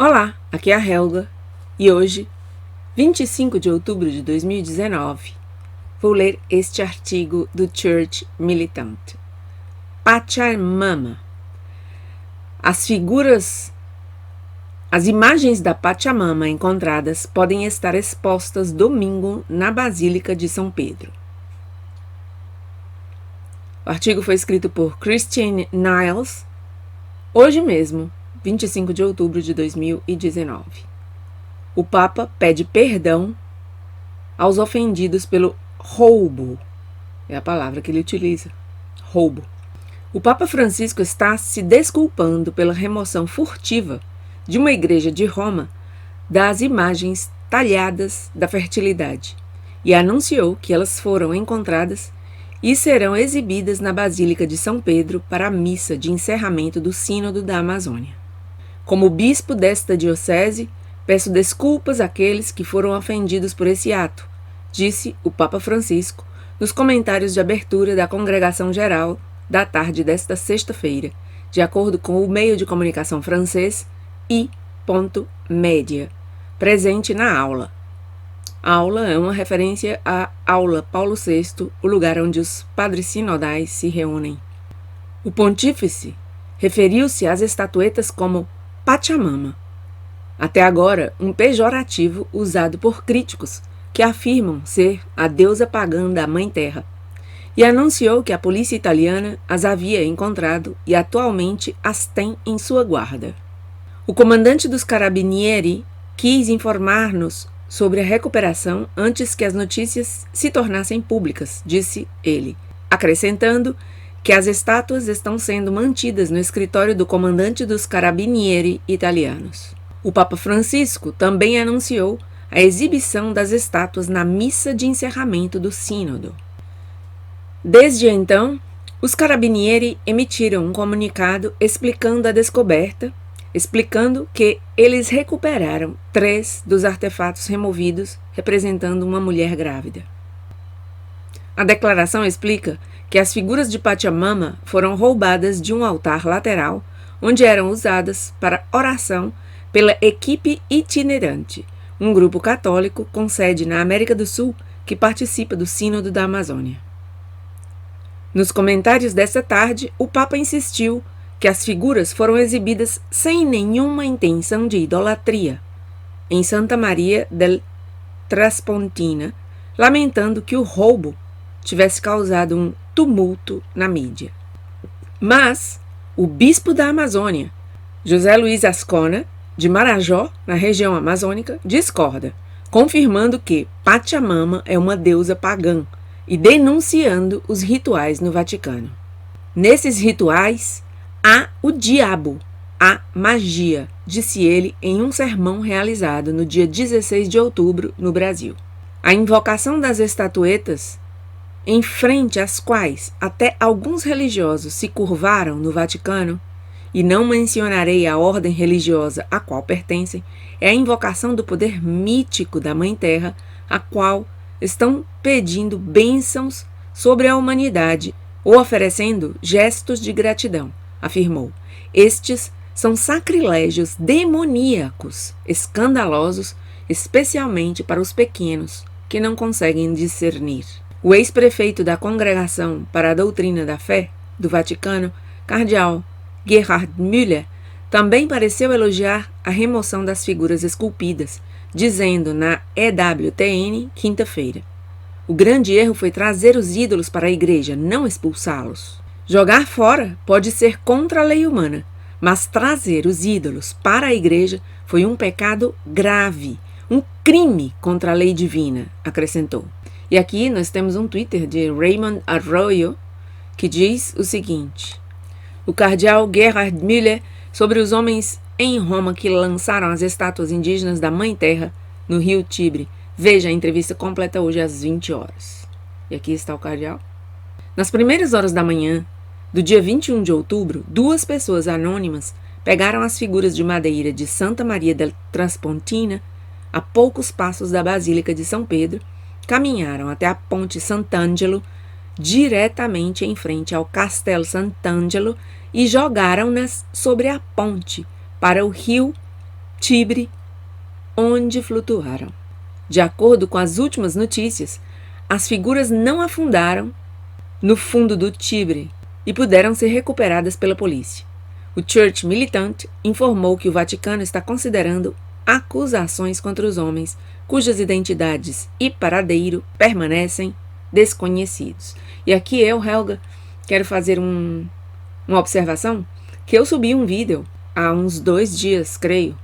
Olá, aqui é a Helga e hoje, 25 de outubro de 2019, vou ler este artigo do Church Militant. Pachamama. As imagens da Pachamama encontradas podem estar expostas domingo na Basílica de São Pedro. O artigo foi escrito por Christine Niles, hoje mesmo, 25 de outubro de 2019. O Papa pede perdão aos ofendidos pelo roubo. É a palavra que ele utiliza. Roubo. O Papa Francisco está se desculpando pela remoção furtiva de uma igreja de Roma das imagens talhadas da fertilidade e anunciou que elas foram encontradas e serão exibidas na Basílica de São Pedro para a missa de encerramento do Sínodo da Amazônia. Como bispo desta diocese, peço desculpas àqueles que foram ofendidos por esse ato, disse o Papa Francisco nos comentários de abertura da Congregação Geral da tarde desta sexta-feira, de acordo com o meio de comunicação francês I.Media, presente na aula. A aula é uma referência à aula Paulo VI, o lugar onde os padres sinodais se reúnem. O pontífice referiu-se às estatuetas como Pachamama, até agora um pejorativo usado por críticos que afirmam ser a deusa pagã da Mãe Terra, e anunciou que a polícia italiana as havia encontrado e atualmente as tem em sua guarda. O comandante dos Carabinieri quis informar-nos sobre a recuperação antes que as notícias se tornassem públicas, disse ele, acrescentando que as estátuas estão sendo mantidas no escritório do comandante dos Carabinieri italianos. O Papa Francisco também anunciou a exibição das estátuas na missa de encerramento do Sínodo. Desde então, os Carabinieri emitiram um comunicado explicando a descoberta, explicando que eles recuperaram 3 dos artefatos removidos representando uma mulher grávida. A declaração explica que as figuras de Pachamama foram roubadas de um altar lateral, onde eram usadas para oração pela Equipe Itinerante, um grupo católico com sede na América do Sul que participa do Sínodo da Amazônia. Nos comentários dessa tarde, o Papa insistiu que as figuras foram exibidas sem nenhuma intenção de idolatria, em Santa Maria del Traspontina, lamentando que o roubo tivesse causado um tumulto na mídia. Mas o bispo da Amazônia, José Luiz Ascona, de Marajó, na região amazônica, discorda, confirmando que Pachamama é uma deusa pagã e denunciando os rituais no Vaticano. Nesses rituais, há o diabo, a magia, disse ele em um sermão realizado no dia 16 de outubro no Brasil. A invocação das estatuetas, em frente às quais até alguns religiosos se curvaram no Vaticano, e não mencionarei a ordem religiosa a qual pertencem, é a invocação do poder mítico da Mãe Terra, a qual estão pedindo bênçãos sobre a humanidade ou oferecendo gestos de gratidão, afirmou. Estes são sacrilégios demoníacos, escandalosos, especialmente para os pequenos, que não conseguem discernir. O ex-prefeito da Congregação para a Doutrina da Fé do Vaticano, cardeal Gerhard Müller, também pareceu elogiar a remoção das figuras esculpidas, dizendo na EWTN, quinta-feira: o grande erro foi trazer os ídolos para a igreja, não expulsá-los. Jogar fora pode ser contra a lei humana, mas trazer os ídolos para a igreja foi um pecado grave, um crime contra a lei divina, acrescentou. E aqui nós temos um Twitter de Raymond Arroyo que diz o seguinte: o cardeal Gerhard Müller sobre os homens em Roma que lançaram as estátuas indígenas da Mãe Terra no rio Tibre. Veja a entrevista completa hoje às 20 horas. E aqui está o cardeal. Nas primeiras horas da manhã do dia 21 de outubro, 2 pessoas anônimas pegaram as figuras de madeira de Santa Maria del Traspontina a poucos passos da Basílica de São Pedro, caminharam até a Ponte Sant'Angelo, diretamente em frente ao Castelo Sant'Angelo, e jogaram-nas sobre a ponte para o rio Tibre, onde flutuaram. De acordo com as últimas notícias, as figuras não afundaram no fundo do Tibre e puderam ser recuperadas pela polícia. O Church Militant informou que o Vaticano está considerando acusações contra os homens cujas identidades e paradeiro permanecem desconhecidos. E aqui eu, Helga, quero fazer uma observação, que eu subi um vídeo há uns 2 dias, creio,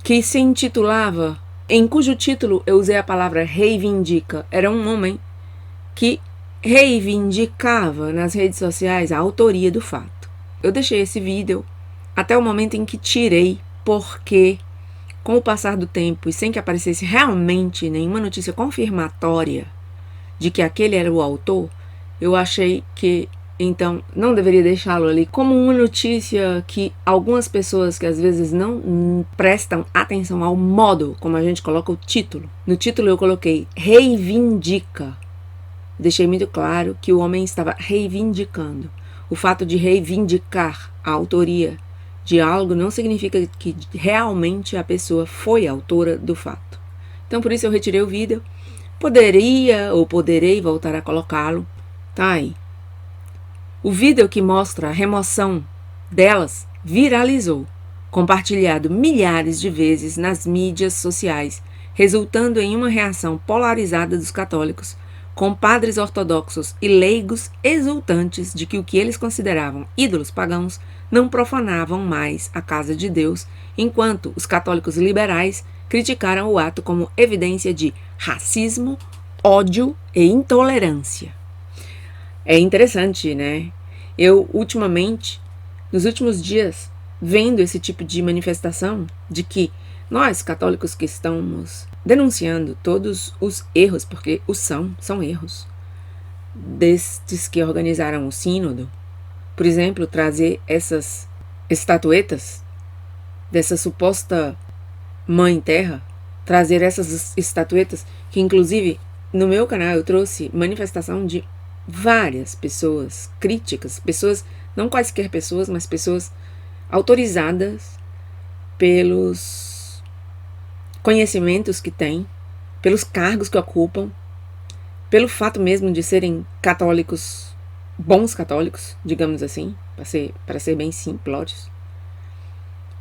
que se intitulava, em cujo título eu usei a palavra reivindica. Era um homem que reivindicava nas redes sociais a autoria do fato. Eu deixei esse vídeo até o momento em que tirei, porque com o passar do tempo e sem que aparecesse realmente nenhuma notícia confirmatória de que aquele era o autor, eu achei que então não deveria deixá-lo ali como uma notícia que algumas pessoas que às vezes não prestam atenção ao modo como a gente coloca o título. No título eu coloquei reivindica. Deixei muito claro que o homem estava reivindicando. O fato de reivindicar a autoria de algo não significa que realmente a pessoa foi autora do fato. Então por isso eu retirei o vídeo. Poderia ou poderei voltar a colocá-lo. Tá aí. O vídeo que mostra a remoção delas viralizou, compartilhado milhares de vezes nas mídias sociais, resultando em uma reação polarizada dos católicos, com padres ortodoxos e leigos exultantes de que o que eles consideravam ídolos pagãos não profanavam mais a casa de Deus, enquanto os católicos liberais criticaram o ato como evidência de racismo, ódio e intolerância. É interessante, né? Eu, ultimamente, nos últimos dias, vendo esse tipo de manifestação de que nós, católicos que estamos denunciando todos os erros, porque são erros, destes que organizaram o sínodo, por exemplo, trazer essas estatuetas dessa suposta Mãe Terra, trazer essas estatuetas, que inclusive no meu canal eu trouxe manifestação de várias pessoas críticas, pessoas, não quaisquer pessoas, mas pessoas autorizadas pelos conhecimentos que têm, pelos cargos que ocupam, pelo fato mesmo de serem católicos, bons católicos, digamos assim, para ser bem simplórios.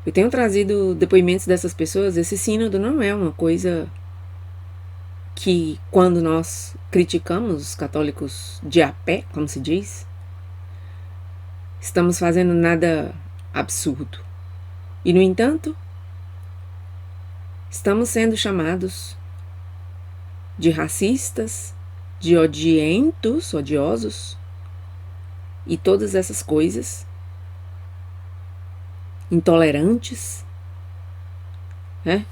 Eu tenho trazido depoimentos dessas pessoas. Esse sínodo não é uma coisa que, quando nós criticamos os católicos de a pé, como se diz, estamos fazendo nada absurdo. E, no entanto, estamos sendo chamados de racistas, de odiosos e todas essas coisas, intolerantes, né?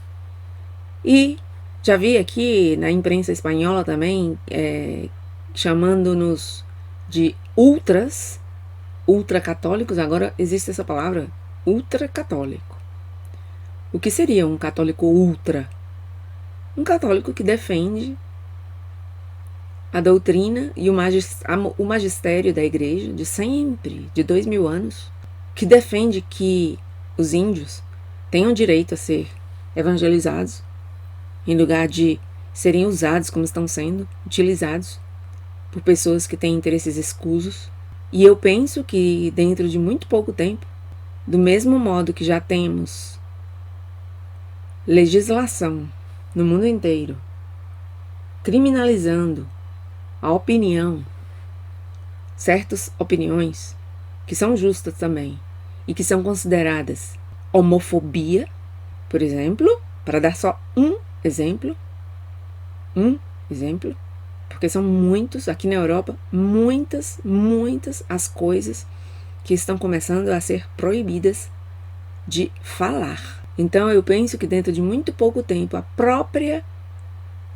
E já vi aqui na imprensa espanhola também chamando-nos de ultracatólicos. Agora existe essa palavra, ultracatólico. O que seria um católico ultra? Um católico que defende a doutrina e o magistério da igreja de sempre, de 2000 anos, que defende que os índios tenham direito a ser evangelizados, em lugar de serem usados como estão sendo utilizados por pessoas que têm interesses escusos. E eu penso que dentro de muito pouco tempo, do mesmo modo que já temos legislação no mundo inteiro criminalizando a opinião, certas opiniões que são justas também e que são consideradas homofobia, por exemplo, para dar só um exemplo, porque são muitos, aqui na Europa, muitas as coisas que estão começando a ser proibidas de falar. Então eu penso que dentro de muito pouco tempo a própria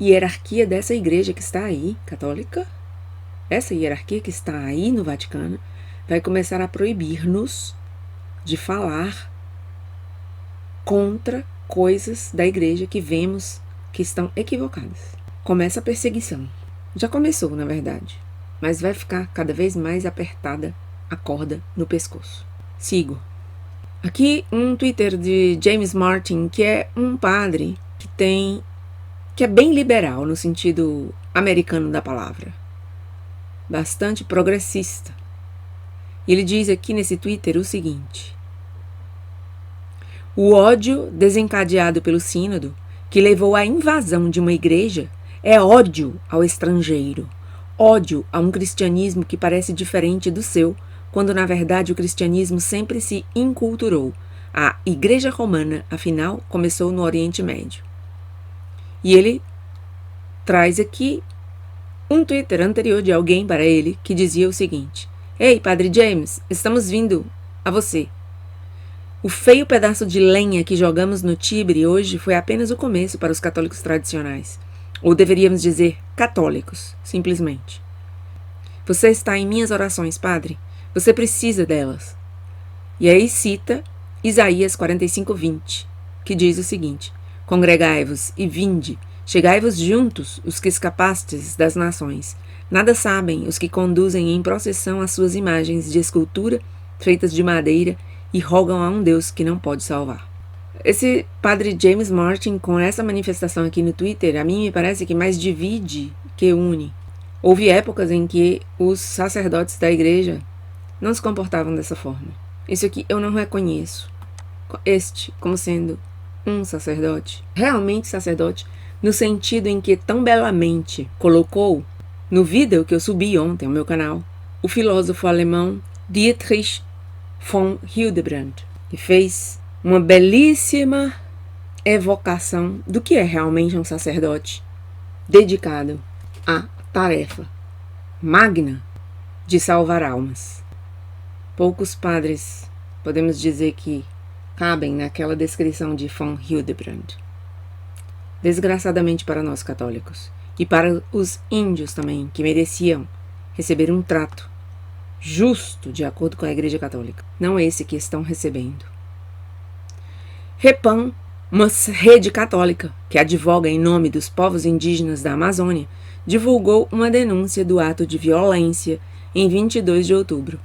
hierarquia dessa igreja que está aí, católica, essa hierarquia que está aí no Vaticano, vai começar a proibir-nos de falar contra coisas da igreja que vemos que estão equivocadas. Começa a perseguição. Já começou, na verdade, mas vai ficar cada vez mais apertada a corda no pescoço. Sigo. Aqui um Twitter de James Martin, que é um padre que é bem liberal no sentido americano da palavra, bastante progressista. Ele diz aqui nesse Twitter o seguinte: o ódio desencadeado pelo sínodo, que levou à invasão de uma igreja, é ódio ao estrangeiro, ódio a um cristianismo que parece diferente do seu, quando na verdade o cristianismo sempre se inculturou. A Igreja Romana, afinal, começou no Oriente Médio. E ele traz aqui um Twitter anterior de alguém para ele que dizia o seguinte: Ei, Padre James, estamos vindo a você. O feio pedaço de lenha que jogamos no Tibre hoje foi apenas o começo para os católicos tradicionais. Ou deveríamos dizer católicos, simplesmente. Você está em minhas orações, Padre. Você precisa delas. E aí cita Isaías 45:20, que diz o seguinte: Congregai-vos e vinde, chegai-vos juntos, os que escapastes das nações. Nada sabem os que conduzem em procissão as suas imagens de escultura, feitas de madeira, e rogam a um Deus que não pode salvar. Esse padre James Martin, com essa manifestação aqui no Twitter, a mim me parece que mais divide que une. Houve épocas em que os sacerdotes da igreja não se comportavam dessa forma. Isso aqui eu não reconheço como sendo um sacerdote, realmente sacerdote, no sentido em que tão belamente colocou no vídeo que eu subi ontem ao meu canal, o filósofo alemão Dietrich von Hildebrand, que fez uma belíssima evocação do que é realmente um sacerdote dedicado à tarefa magna de salvar almas. Poucos padres, podemos dizer, que cabem naquela descrição de von Hildebrand. Desgraçadamente para nós católicos, e para os índios também, que mereciam receber um trato justo de acordo com a Igreja Católica, não esse que estão recebendo. Repam, uma rede católica que advoga em nome dos povos indígenas da Amazônia, divulgou uma denúncia do ato de violência em 22 de outubro,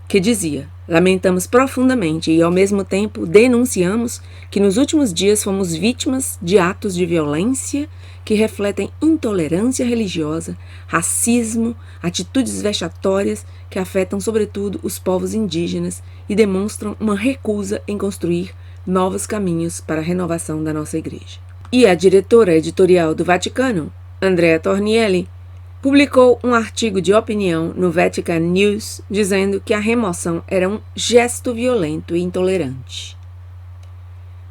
que dizia: lamentamos profundamente e ao mesmo tempo denunciamos que nos últimos dias fomos vítimas de atos de violência que refletem intolerância religiosa, racismo, atitudes vexatórias que afetam sobretudo os povos indígenas e demonstram uma recusa em construir novos caminhos para a renovação da nossa igreja. E a diretora editorial do Vaticano, Andrea Tornielli, publicou um artigo de opinião no Vatican News dizendo que a remoção era um gesto violento e intolerante.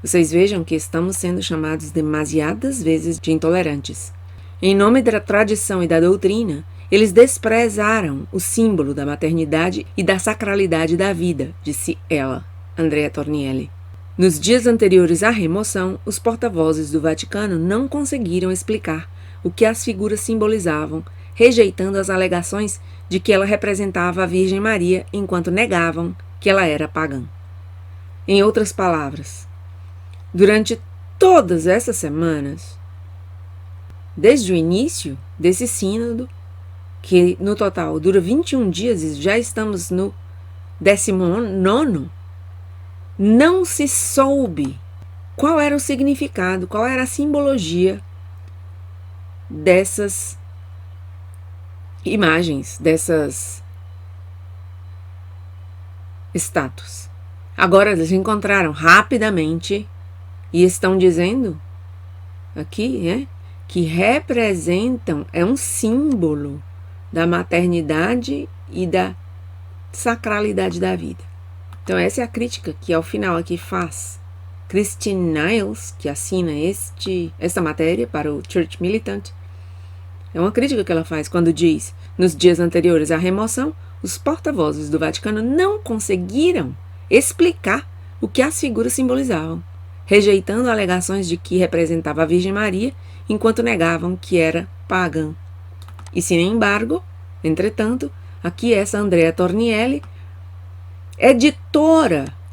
Vocês vejam que estamos sendo chamados demasiadas vezes de intolerantes. Em nome da tradição e da doutrina, eles desprezaram o símbolo da maternidade e da sacralidade da vida, disse ela, Andrea Tornielli. Nos dias anteriores à remoção, os porta-vozes do Vaticano não conseguiram explicar o que as figuras simbolizavam, rejeitando as alegações de que ela representava a Virgem Maria, enquanto negavam que ela era pagã. Em outras palavras, durante todas essas semanas, desde o início desse sínodo, que no total dura 21 dias e já estamos no 19º, não se soube qual era o significado, qual era a simbologia dessas imagens, dessas estátuas. Agora eles encontraram rapidamente e estão dizendo aqui, que representam, é um símbolo da maternidade e da sacralidade da vida. Então essa é a crítica que ao final aqui faz Christine Niles, que assina esta matéria para o Church Militant. É uma crítica que ela faz quando diz: nos dias anteriores à remoção, os porta-vozes do Vaticano não conseguiram explicar o que as figuras simbolizavam, rejeitando alegações de que representava a Virgem Maria, enquanto negavam que era pagã. E sem embargo, entretanto, aqui essa Andrea Tornielli,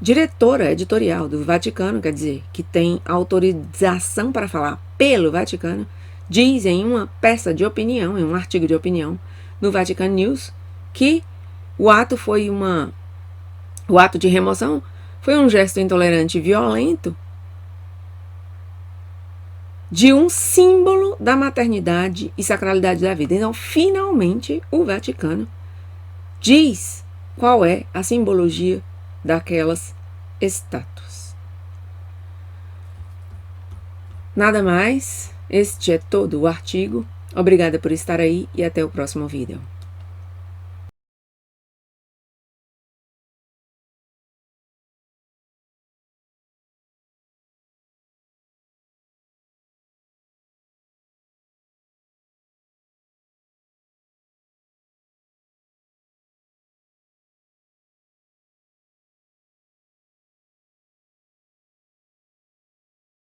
diretora editorial do Vaticano, quer dizer, que tem autorização para falar pelo Vaticano, diz em uma peça de opinião, em um artigo de opinião no Vatican News, que o ato de remoção Foi um gesto intolerante e violento de um símbolo da maternidade e sacralidade da vida. Então, finalmente, o Vaticano diz qual é a simbologia daquelas estátuas. Nada mais, este é todo o artigo. Obrigada por estar aí e até o próximo vídeo.